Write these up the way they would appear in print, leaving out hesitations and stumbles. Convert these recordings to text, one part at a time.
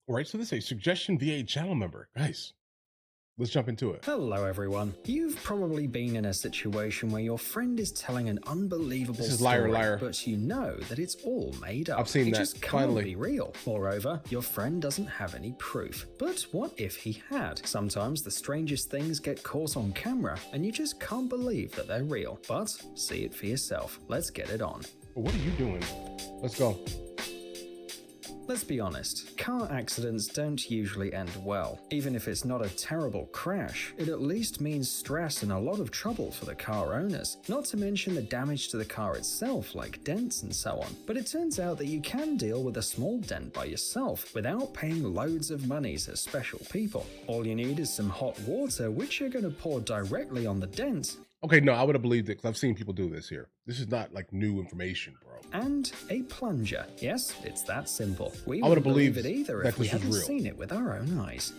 All right, so this is a suggestion via a channel member. Guys, let's jump into it. Hello everyone. You've probably been in a situation where your friend is telling an unbelievable This is story, liar. but you know that it's all made up. I've seen it that, just can't finally. be real. Moreover, your friend doesn't have any proof. But what if he had? Sometimes the strangest things get caught on camera, and you just can't believe that they're real. But see it for yourself. Let's get it on. What are you doing? Let's go. Let's be honest, car accidents don't usually end well. Even if it's not a terrible crash, it at least means stress and a lot of trouble for the car owners. Not to mention the damage to the car itself, like dents and so on. But it turns out that you can deal with a small dent by yourself without paying loads of money to special people. All you need is some hot water, which you're going to pour directly on the dent. Okay, no, I would have believed it because I've seen people do this here. This is not like new information, bro. And a plunger. Yes, it's that simple. We I would have wouldn't believe believed it either that if we this was hadn't real. seen it with our own eyes.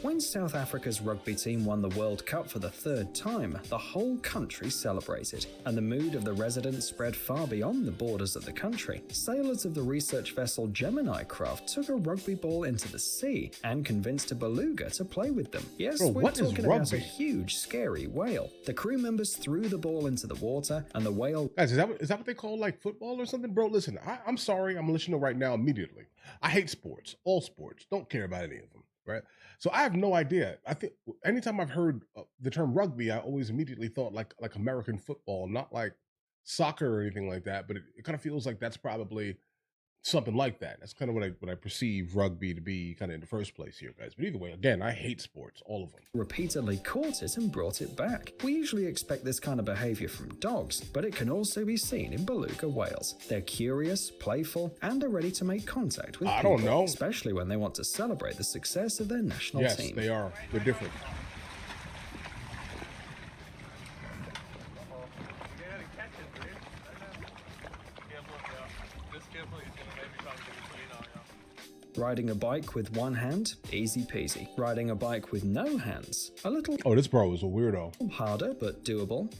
When South Africa's rugby team won the World Cup for the third time, the whole country celebrated, and the mood of the residents spread far beyond the borders of the country. Sailors of the research vessel Gemini craft took a rugby ball into the sea and convinced a beluga to play with them. Yes, Bro, we're what is talking about a rugby? huge, scary whale. The crew members threw the ball into the water, and the whale Guys, is that what they call like football or something? Bro, listen, I'm sorry. I'm gonna let you know right now immediately. I hate sports, all sports. Don't care about any of them, right? So I have no idea. I think anytime I've heard the term rugby, I always immediately thought like American football, not like soccer or anything like that. But it kind of feels like that's probably something like that. That's kind of what I perceive rugby to be kind of in the first place here, guys. But either way, again, I hate sports, all of them. repeatedly caught it and brought it back. We usually expect this kind of behavior from dogs, but it can also be seen in beluga whales. They're curious, playful, and are ready to make contact with I people, don't know. especially when they want to celebrate the success of their national Yes, team. they are. They're different. Riding a bike with one hand, easy peasy. Riding a bike with no hands, a little Oh, this bro is a weirdo. harder but doable.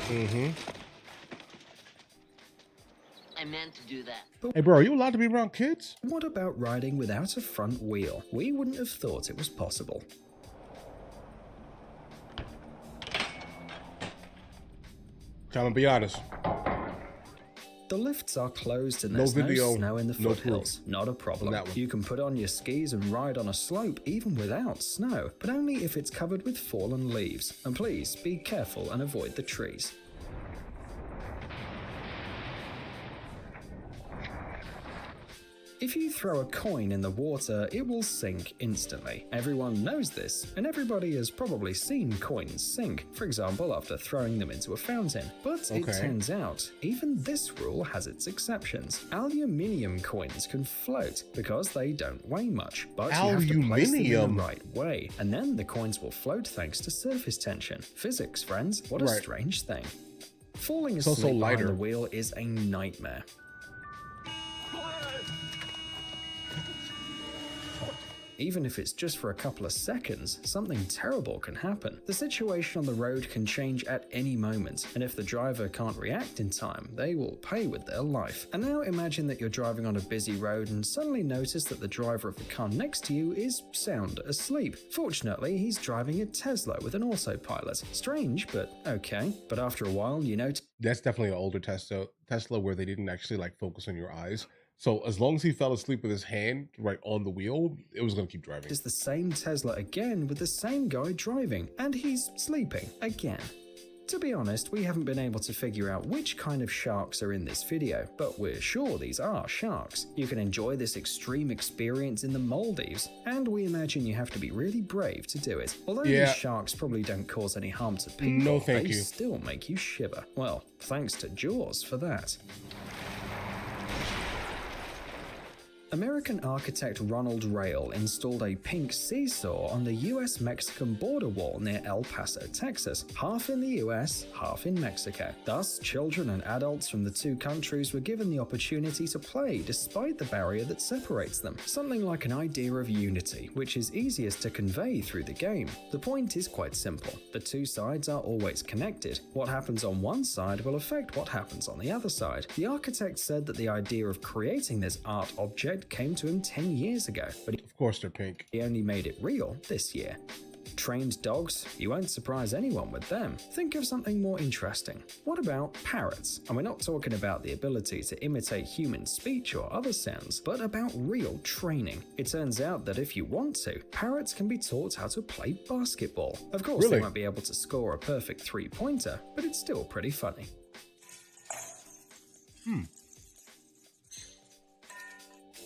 Mm-hmm. I meant to do that. Hey, bro, are you allowed to be around kids? What about riding without a front wheel? We wouldn't have thought it was possible. Come and be honest. The lifts are closed and No there's no video, snow in the no foothills. Not a problem. that one. You can put on your skis and ride on a slope even without snow, but only if it's covered with fallen leaves. And please be careful and avoid the trees. If you throw a coin in the water, it will sink instantly. Everyone knows this, and everybody has probably seen coins sink, for example after throwing them into a fountain. But it Okay. turns out, even this rule has its exceptions. Aluminium coins can float because they don't weigh much, but you have to place them in Aluminium? the right way, and then the coins will float thanks to surface tension. Physics, friends, what a Right. strange thing. Falling also asleep behind lighter. the wheel is a nightmare. Even if it's just for a couple of seconds, something terrible can happen. The situation on the road can change at any moment, and if the driver can't react in time, they will pay with their life. And now imagine that you're driving on a busy road and suddenly notice that the driver of the car next to you is sound asleep. Fortunately, he's driving a Tesla with an autopilot. Strange, but okay. But after a while, you notice That's definitely an older Tesla where they didn't actually like focus on your eyes. So as long as he fell asleep with his hand right on the wheel, it was gonna keep driving. it's the same Tesla again with the same guy driving, and he's sleeping again. To be honest, we haven't been able to figure out which kind of sharks are in this video, but we're sure these are sharks. You can enjoy this extreme experience in the Maldives, and we imagine you have to be really brave to do it. Although Yeah. these sharks probably don't cause any harm to people, No, thank they you. still make you shiver. Well, thanks to Jaws for that. American architect Ronald Rail installed a pink seesaw on the US-Mexican border wall near El Paso, Texas, half in the US, half in Mexico. Thus, children and adults from the two countries were given the opportunity to play despite the barrier that separates them, something like an idea of unity, which is easiest to convey through the game. The point is quite simple. The two sides are always connected. What happens on one side will affect what happens on the other side. The architect said that the idea of creating this art object project came to him 10 years ago, but Of course they're pink. he only made it real this year. Trained dogs? You won't surprise anyone with them. Think of something more interesting. What about parrots? And we're not talking about the ability to imitate human speech or other sounds, but about real training. It turns out that if you want to, parrots can be taught how to play basketball. Of course, Really? they won't be able to score a perfect three-pointer, but it's still pretty funny.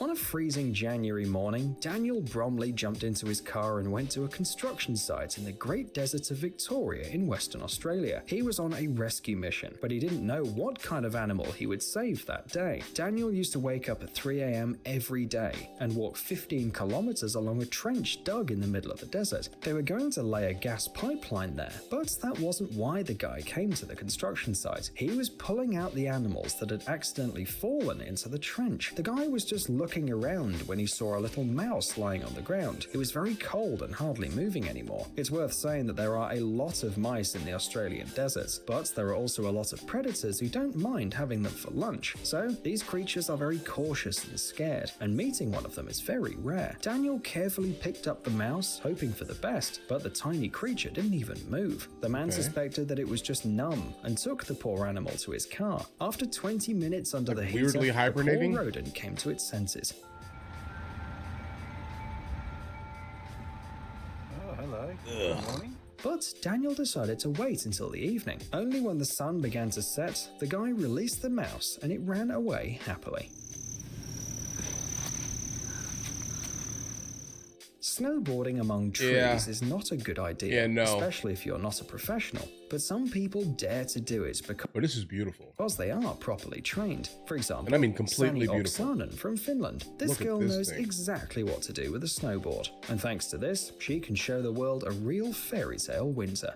On a freezing January morning, Daniel Bromley jumped into his car and went to a construction site in the Great Desert of Victoria in Western Australia. He was on a rescue mission, but he didn't know what kind of animal he would save that day. Daniel used to wake up at 3 a.m. every day and walk 15 kilometers along a trench dug in the middle of the desert. They were going to lay a gas pipeline there, but that wasn't why the guy came to the construction site. He was pulling out the animals that had accidentally fallen into the trench. The guy was just looking around when he saw a little mouse lying on the ground. It was very cold and hardly moving anymore. It's worth saying that there are a lot of mice in the Australian deserts, but there are also a lot of predators who don't mind having them for lunch. So these creatures are very cautious and scared, and meeting one of them is very rare. Daniel carefully picked up the mouse, hoping for the best, but the tiny creature didn't even move. The man suspected that it was just numb and took the poor animal to his car. After 20 minutes under the heater, weirdly hibernating? the poor rodent came to its senses. Oh, hello. Good morning. But Daniel decided to wait until the evening. Only when the sun began to set, the guy released the mouse and it ran away happily. Snowboarding among trees is not a good idea, especially if you're not a professional. But some people dare to do it But this is beautiful. because they are properly trained. For example, And I mean completely Sani beautiful. Oksanen from Finland. This Look at girl this knows thing. exactly what to do with a snowboard. And thanks to this, she can show the world a real fairy tale winter.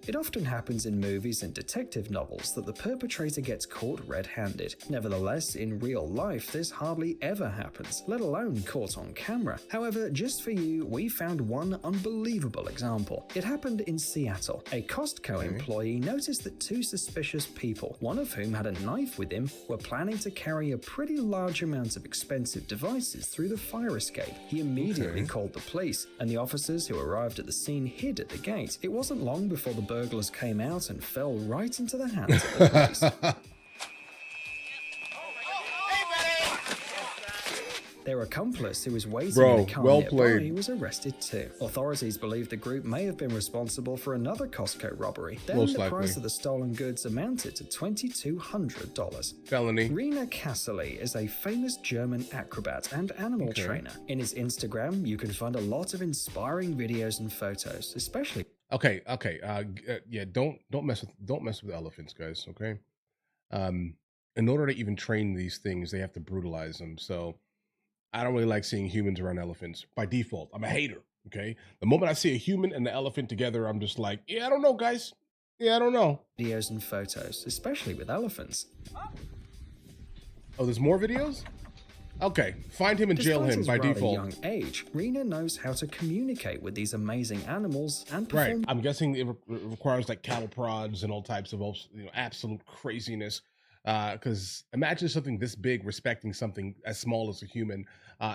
It often happens in movies and detective novels that the perpetrator gets caught red-handed. Nevertheless, in real life, this hardly ever happens, let alone caught on camera. However, just for you, we found one unbelievable example. It happened in Seattle. A Costco employee noticed that two suspicious people, one of whom had a knife with him, were planning to carry a pretty large amount of expensive devices through the fire escape. He immediately called the police, and the officers who arrived at the scene hid at the gate. It wasn't long before the burglars came out and fell right into the hands of the police. Their accomplice, who was waiting in a car nearby, was arrested too. Authorities believe the group may have been responsible for another Costco robbery. Then Most the likely. price of the stolen goods amounted to $2,200. Felony. Rena Casserly is a famous German acrobat and animal trainer. In his Instagram, you can find a lot of inspiring videos and photos, especially Okay. Yeah. Don't mess with elephants, guys. Okay. In order to even train these things, they have to brutalize them. So I don't really like seeing humans around elephants by default. I'm a hater. Okay. The moment I see a human and the elephant together, I'm just like, yeah, I don't know, guys. Yeah, I don't know. videos and photos, especially with elephants. Oh, there's more videos? Okay, find him and jail Despite him his by rather default. young age, Rena knows how to communicate with these amazing animals and perform Right. I'm guessing it requires like cattle prods and all types of absolute craziness. Because imagine something this big respecting something as small as a human.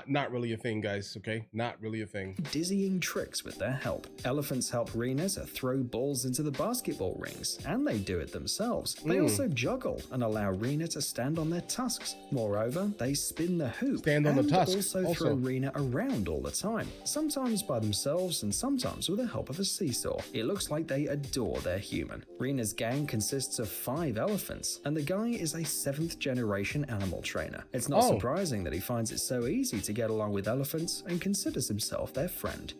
Not really a thing, guys. Okay, not really a thing. dizzying tricks with their help. Elephants help Rena to throw balls into the basketball rings, and they do it themselves. They also juggle and allow Rena to stand on their tusks. Moreover, they spin the hoop Stand on the and tusks, also throw also. Rena around all the time, sometimes by themselves and sometimes with the help of a seesaw. It looks like they adore their human. Rena's gang consists of 5 elephants, and the guy is a 7th generation animal trainer. It's not surprising that he finds it so easy to get along with elephants and considers himself their friend.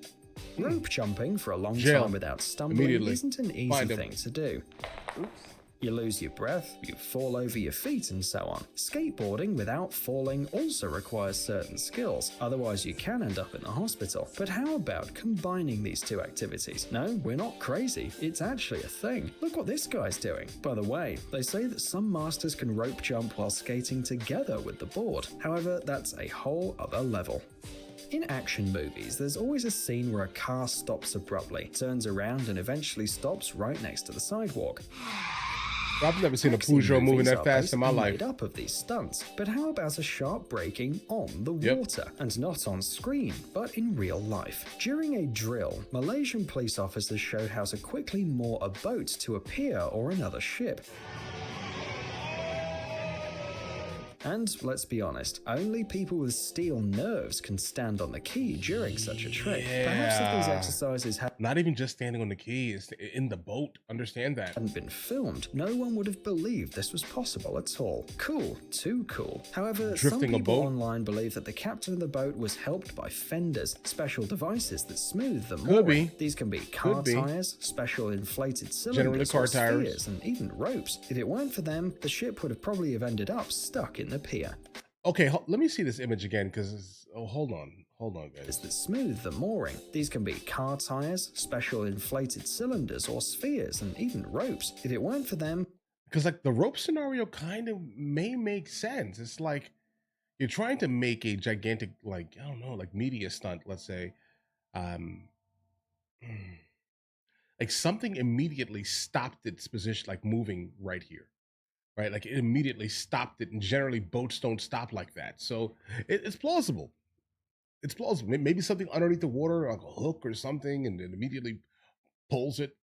Rope jumping for a long Jail. time without stumbling Immediately. isn't an easy Find him. thing to do. You lose your breath, you fall over your feet, and so on. Skateboarding without falling also requires certain skills, otherwise you can end up in the hospital. But how about combining these two activities? No, we're not crazy. It's actually a thing. Look what this guy's doing. By the way, they say that some masters can rope jump while skating together with the board. However, that's a whole other level. In action movies, there's always a scene where a car stops abruptly, turns around, and eventually stops right next to the sidewalk. I've never seen a Action Peugeot moving movies that are fast in my basically life. made up of these stunts, but how about a shark braking on the Yep. water? And not on screen, but in real life. During a drill, Malaysian police officers showed how to quickly moor a boat to a pier or another ship. And let's be honest, only people with steel nerves can stand on the quay during such a trick. Perhaps if these Yeah. exercises Not even just standing on the quay, it's in the boat. Understand that. hadn't been filmed, no one would have believed this was possible at all. Cool, too cool. However, some Drifting a people boat? online believe that the captain of the boat was helped by fenders, special devices that smooth the Could mooring. be. These can be car Could be. tires, special inflated Generally cylinders, car or tires. spheres, and even ropes. If it weren't for them, the ship would have probably have ended up stuck in the pier. Okay, let me see this image again because hold on, guys. That smooth the mooring. These can be car tires, special inflated cylinders, or spheres, and even ropes. If it weren't for them, Because like the rope scenario kind of may make sense. It's like you're trying to make a gigantic, like I don't know, like media stunt. Let's say, um, like something immediately stopped its position, like moving right here, right? Like it immediately stopped it, and generally boats don't stop like that. So it's plausible. It's plausible. Maybe something underneath the water, like a hook or something, and it immediately pulls it.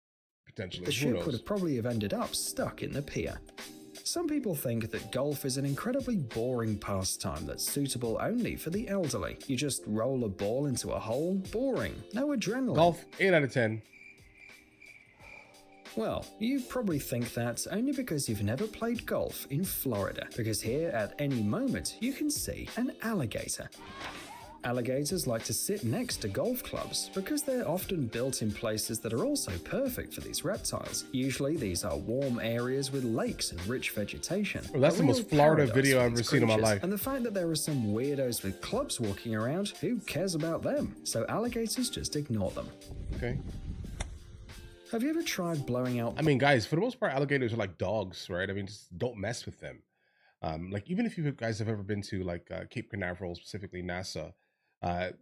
Potentially, the who ship knows? would have probably have ended up stuck in the pier. Some people think that golf is an incredibly boring pastime that's suitable only for the elderly. You just roll a ball into a hole, boring, no adrenaline. Golf, 8 out of 10. Well, you probably think that only because you've never played golf in Florida, because here at any moment you can see an alligator. Alligators like to sit next to golf clubs because they're often built in places that are also perfect for these reptiles. Usually these are warm areas with lakes and rich vegetation. Well, that's A the most real Florida paradise video for I've ever these seen in my creatures. life. And the fact that there are some weirdos with clubs walking around, who cares about them? So alligators just ignore them. Okay. Have you ever tried blowing out I mean, guys, for the most part, alligators are like dogs, right? I mean, just don't mess with them. Like even if you guys have ever been to like Cape Canaveral, specifically NASA,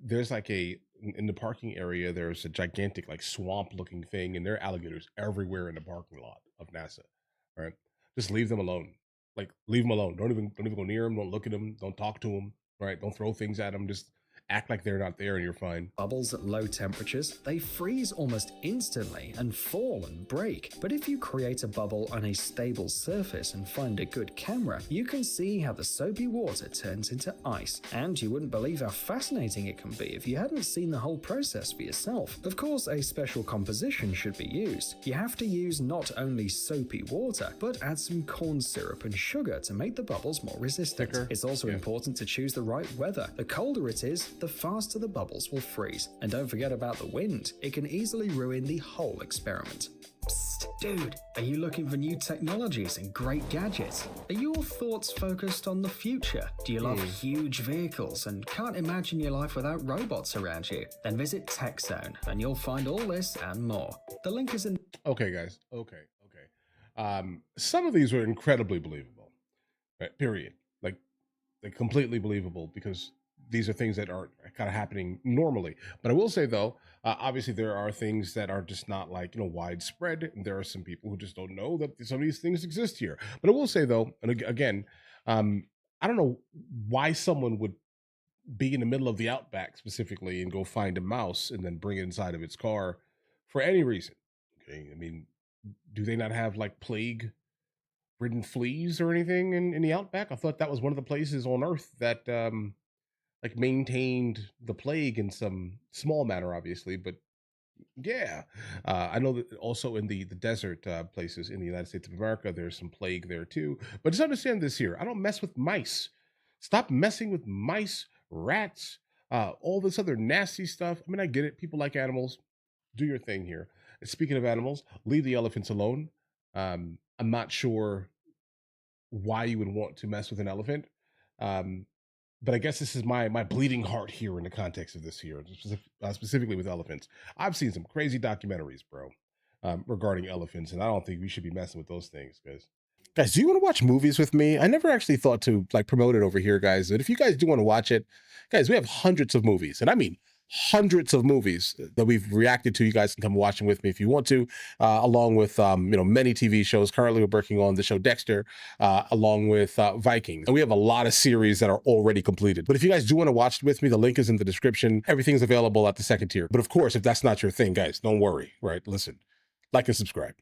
there's like in the parking area, there's a gigantic like swamp looking thing, and there are alligators everywhere in the parking lot of NASA. Right? Just leave them alone. Like leave them alone. Don't even go near them. Don't look at them. Don't talk to them. Right? Don't throw things at them. Just act like they're not there, and you're fine. bubbles at low temperatures, they freeze almost instantly and fall and break. But if you create a bubble on a stable surface and find a good camera, you can see how the soapy water turns into ice. And you wouldn't believe how fascinating it can be if you hadn't seen the whole process for yourself. Of course, a special composition should be used. You have to use not only soapy water, but add some corn syrup and sugar to make the bubbles more resistant. Thicker. It's also Yeah. important to choose the right weather. The colder it is, the faster the bubbles will freeze. And don't forget about the wind. It can easily ruin the whole experiment. Psst, dude, are you looking for new technologies and great gadgets? Are your thoughts focused on the future? Do you love huge vehicles and can't imagine your life without robots around you? Then visit TechZone and you'll find all this and more. The link is in Okay, guys. Okay. Some of these are incredibly believable. Right? Period. Like they're completely believable because these are things that are kind of happening normally. But I will say though, obviously there are things that are just not like widespread, and there are some people who just don't know that some of these things exist here. But I will say though, and again, I don't know why someone would be in the middle of the outback specifically and go find a mouse and then bring it inside of its car for any reason. Okay, I mean, do they not have like plague ridden fleas or anything in the outback? I thought that was one of the places on earth that like maintained the plague in some small manner, obviously, but yeah. I know that also in the desert places in the United States of America, there's some plague there too. But just understand this here: I don't mess with mice. Stop messing with mice, rats, all this other nasty stuff. I mean, I get it. People like animals. Do your thing here. And speaking of animals, leave the elephants alone. I'm not sure why you would want to mess with an elephant. Um, but I guess this is my bleeding heart here in the context of this here, specifically with elephants. I've seen some crazy documentaries, bro, regarding elephants, and I don't think we should be messing with those things, guys. Guys, do you want to watch movies with me? I never actually thought to like promote it over here, guys. But if you guys do want to watch it, guys, we have hundreds of movies, and I mean hundreds of movies that we've reacted to. You guys can come watch them with me if you want to, along with many TV shows. Currently, we're working on the show Dexter, along with Vikings, and we have a lot of series that are already completed. But if you guys do want to watch it with me, the link is in the description. Everything's available at the second tier. But of course, if that's not your thing, guys, don't worry. Right? Listen, like and subscribe.